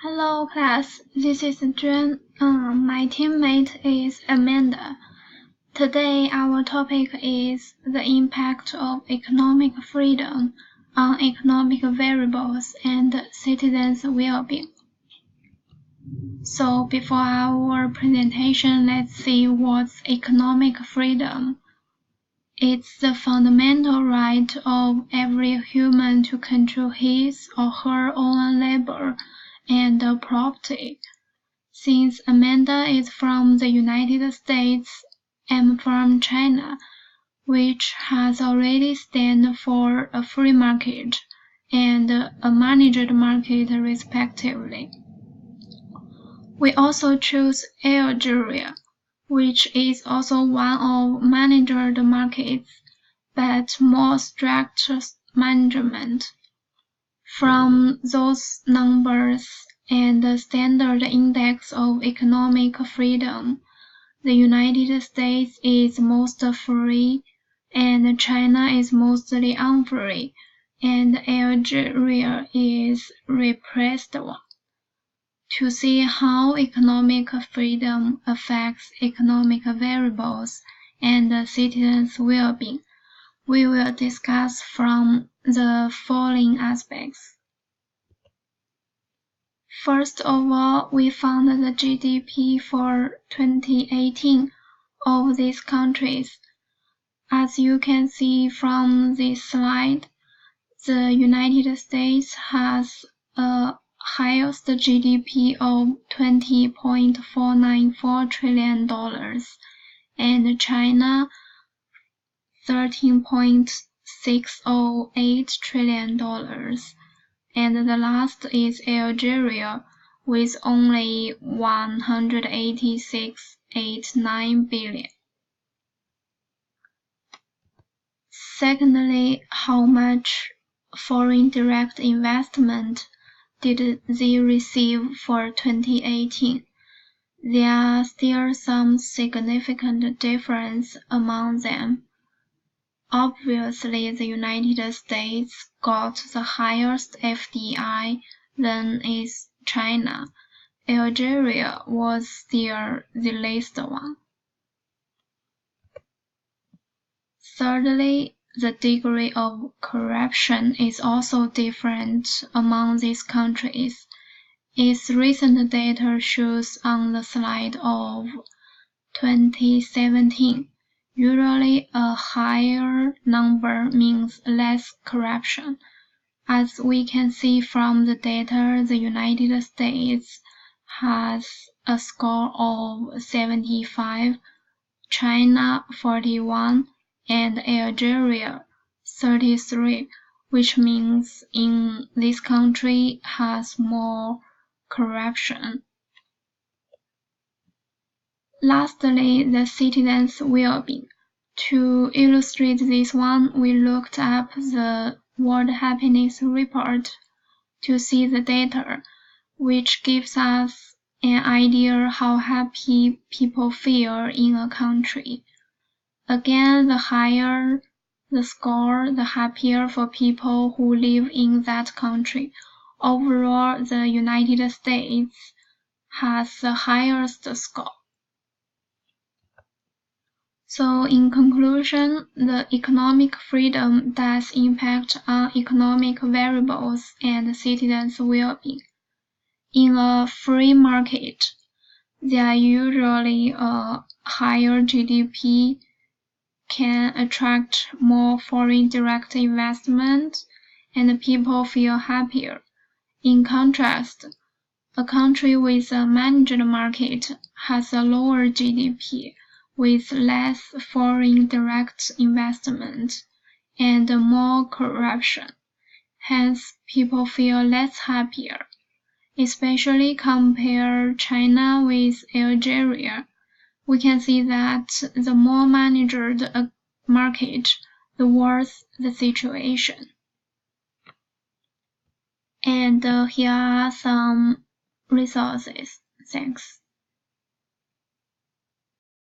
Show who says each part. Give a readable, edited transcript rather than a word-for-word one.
Speaker 1: Hello class, this is Jun. My teammate is Amanda. Today our topic is the impact of economic freedom on economic variables and citizens' well-being. So before our presentation, let's see what's economic freedom. It's the fundamental right of every human to control his or her own labor and property. Since Amanda is from the United States, I'm from China, which has already stand for a free market and a managed market respectively. We also choose Algeria, which is also one of managed markets, but more strict management. From those numbers and the standard index of economic freedom, the United States is most free, and China is mostly unfree, and Algeria is repressed one. To see how economic freedom affects economic variables and citizens' well-being, we will discuss from the following aspects. First of all, we found the GDP for 2018 of these countries. As you can see from this slide, the United States has a highest GDP of $20.494 trillion and China $13.608 trillion. And the last is Algeria with only $186.89 billion. Secondly, how much foreign direct investment did they receive for 2018? There are still some significant difference among them. Obviously, the United States got the highest FDI, then is China. Algeria was still the least one. Thirdly, the degree of corruption is also different among these countries. Its recent data shows on the slide of 2017. Usually a higher number means less corruption. As we can see from the data, the United States has a score of 75, China 41, and Algeria 33, which means in this country has more corruption. Lastly, the citizens' well-being. To illustrate this one, we looked up the World Happiness Report to see the data, which gives us an idea how happy people feel in a country. Again, the higher the score, the happier for people who live in that country. Overall, the United States has the highest score. So in conclusion, the economic freedom does impact on economic variables and citizens' well-being. In a free market, there usually a higher GDP can attract more foreign direct investment and people feel happier. In contrast, a country with a managed market has a lower GDP with less foreign direct investment and more corruption. Hence, people feel less happier. Especially compare China with Algeria, we can see that the more managed a market, the worse the situation. And here are some resources. Thanks.